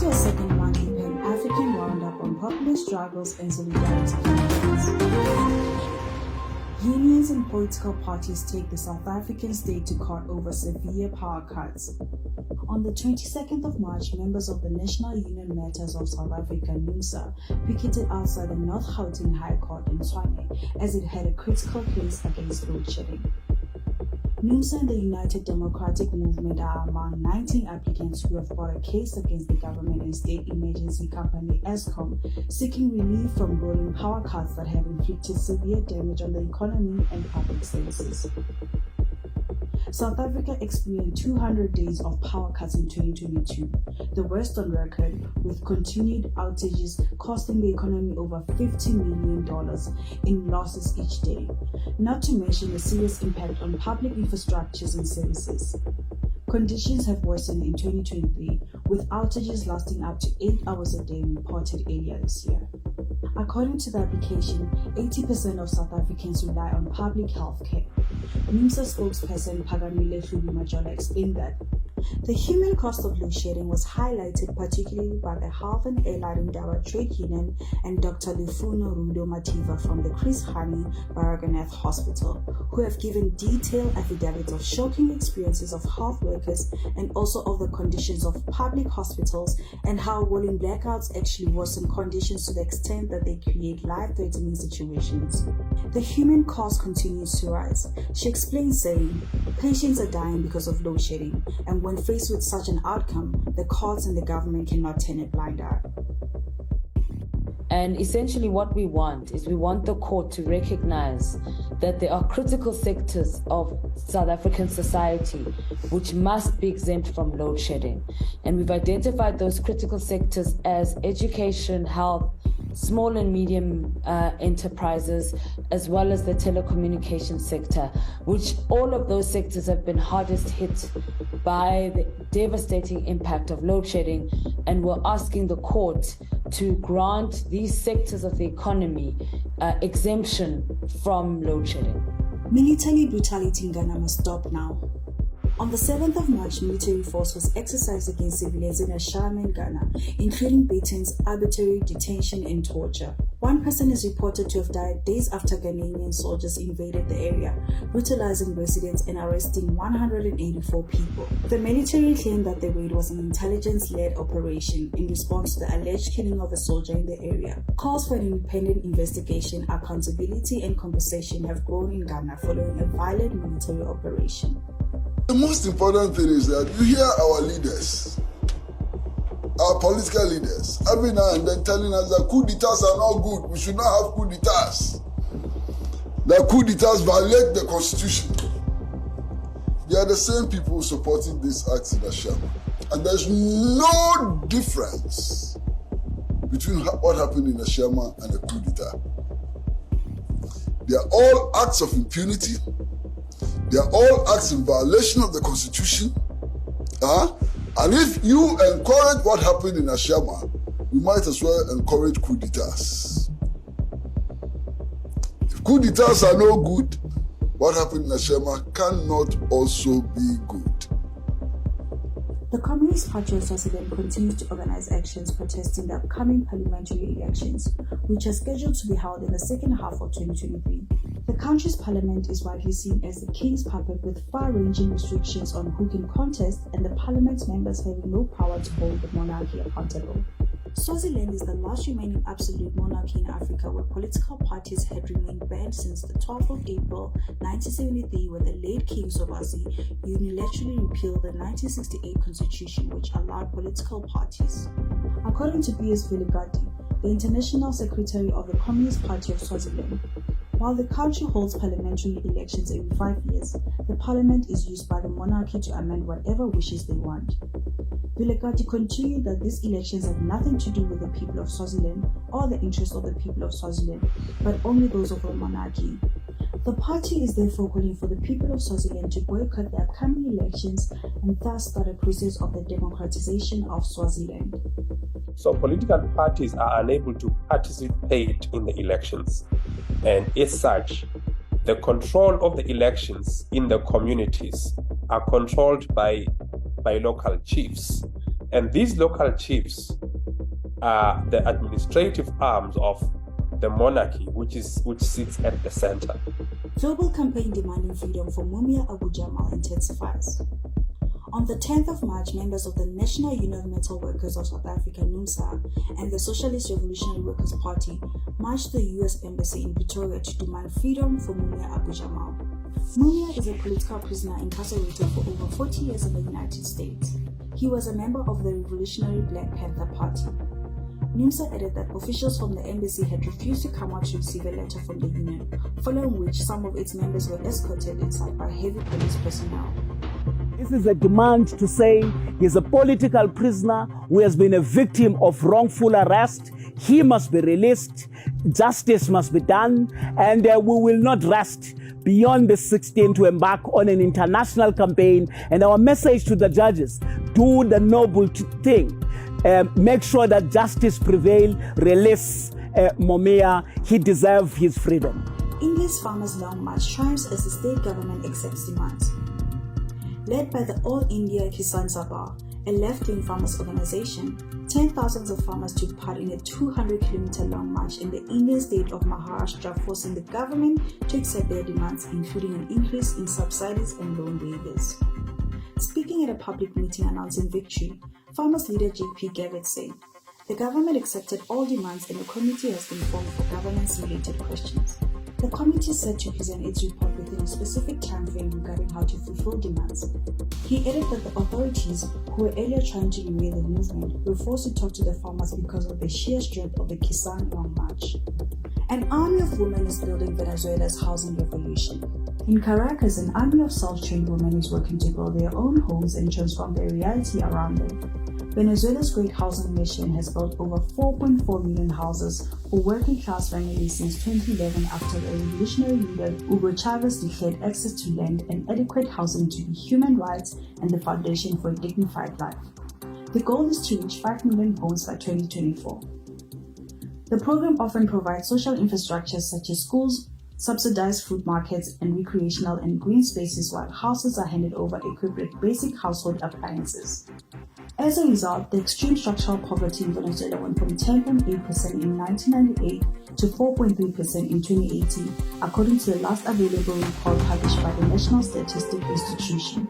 to a second monthly Pan African roundup on popular struggles and solidarity campaigns. Unions and political parties take the South African state to court over severe power cuts. On the 22nd of March, members of the National Union Matters of South Africa, NUMSA, picketed outside the North Gauteng High Court in Tshwane as it had a critical case against load shedding. NUMSA and the United Democratic Movement are among 19 applicants who have brought a case against the government and state emergency company Eskom, seeking relief from rolling power cuts that have inflicted severe damage on the economy and public services. South Africa experienced 200 days of power cuts in 2022, the worst on record, with continued outages costing the economy over $50 million in losses each day, not to mention the serious impact on public infrastructures and services. Conditions have worsened in 2023, with outages lasting up to 8 hours a day reported earlier this year. According to the application, 80% of South Africans rely on public health care. NUMSA spokesperson Pagamile Hlubi-Majola explained that the human cost of load shedding was highlighted particularly by the Health and Allied Indaba Trade Union and Dr. Lufuno Rundo Mativa from the Chris Hani Baragwanath Hospital, who have given detailed affidavits of shocking experiences of health workers and also of the conditions of public hospitals and how rolling blackouts actually worsen conditions to the extent that they create life-threatening situations. The human cost continues to rise. She explains, saying, patients are dying because of load shedding, and when faced with such an outcome, the courts and the government cannot turn a blind eye. And essentially what we want is we want the court to recognize that there are critical sectors of South African society which must be exempt from load shedding. And we've identified those critical sectors as education, health, small and medium enterprises, as well as the telecommunications sector, which all of those sectors have been hardest hit by the devastating impact of load shedding, and we're asking the court to grant these sectors of the economy exemption from load shedding. Military brutality in Ghana must stop now. On the 7th of March, military force was exercised against civilians in Ashama, Ghana, including batons, arbitrary detention, and torture. One person is reported to have died days after Ghanaian soldiers invaded the area, brutalizing residents and arresting 184 people. The military claimed that the raid was an intelligence-led operation in response to the alleged killing of a soldier in the area. Calls for an independent investigation, accountability, and compensation have grown in Ghana following a violent military operation. The most important thing is that you hear our leaders, our political leaders, every now and then telling us that coup d'etats are not good. We should not have coup d'etats. That coup d'etats violate the constitution. They are the same people supporting these acts in Ashama. And there's no difference between what happened in Ashama and a coup d'etat. They are all acts of impunity. They are all acts in violation of the constitution. And if you encourage what happened in Ashama, you might as well encourage coup d'etats. If coup d'etats are no good, what happened in Ashama cannot also be good. The Communist Party of Swaziland continues to organize actions protesting the upcoming parliamentary elections, which are scheduled to be held in the second half of 2023. The country's parliament is widely seen as the king's puppet, with far-ranging restrictions on who can contest and the parliament's members having no power to hold the monarchy accountable. Swaziland is the last remaining absolute monarchy in Africa, where political parties had remained banned since the 12th of April 1973, when the late King Sobasi unilaterally repealed the 1968 constitution, which allowed political parties. According to B.S. Veligati, the International Secretary of the Communist Party of Swaziland, while the country holds parliamentary elections every 5 years, the parliament is used by the monarchy to amend whatever wishes they want. Veligati continued that these elections have nothing to do with the people of Swaziland or the interests of the people of Swaziland, but only those of the monarchy. The party is therefore calling for the people of Swaziland to boycott the upcoming elections and thus start a process of the democratization of Swaziland. So political parties are unable to participate in the elections, and as such, the control of the elections in the communities are controlled by local chiefs. And these local chiefs are the administrative arms of the monarchy, which sits at the center. Global campaign demanding freedom for Mumia Abu Jamal intensifies. On the 10th of March, members of the National Union of Metal Workers of South Africa, NUMSA, and the Socialist Revolutionary Workers' Party marched to the U.S. Embassy in Pretoria to demand freedom for Mumia Abu Jamal. Mumia is a political prisoner incarcerated for over 40 years in the United States. He was a member of the Revolutionary Black Panther Party. NUMSA added that officials from the embassy had refused to come out to receive a letter from the union, following which some of its members were escorted inside by heavy police personnel. This is a demand to say he's a political prisoner who has been a victim of wrongful arrest. He must be released, justice must be done, and we will not rest beyond the 16th to embark on an international campaign. And our message to the judges, do the noble thing. Make sure that justice prevail, release Mumia. He deserves his freedom. English Farmers' Long March triumphs as the state government accepts demands. Led by the All India Kisan Sabha, a left-wing farmers organization, 10,000s of farmers took part in a 200-kilometer long march in the Indian state of Maharashtra, forcing the government to accept their demands, including an increase in subsidies and loan waivers. Speaking at a public meeting announcing victory, farmers leader J.P. Gavitt said, "The government accepted all demands and a committee has been formed for governance-related questions. The committee is set to present its report within a specific time frame regarding how to fulfill demands." He added that the authorities, who were earlier trying to derail the movement, were forced to talk to the farmers because of the sheer strength of the Kisan Long March. An army of women is building Venezuela's housing revolution. In Caracas, an army of self-trained women is working to build their own homes and transform their reality around them. Venezuela's Great Housing Mission has built over 4.4 million houses for working-class families since 2011 after the revolutionary leader Hugo Chavez declared access to land and adequate housing to be human rights and the foundation for a dignified life. The goal is to reach 5 million homes by 2024. The program often provides social infrastructure such as schools, subsidized food markets, and recreational and green spaces, while houses are handed over equipped with basic household appliances. As a result, the extreme structural poverty in Venezuela went from 10.8% in 1998 to 4.3% in 2018, according to the last available report published by the National Statistics Institution.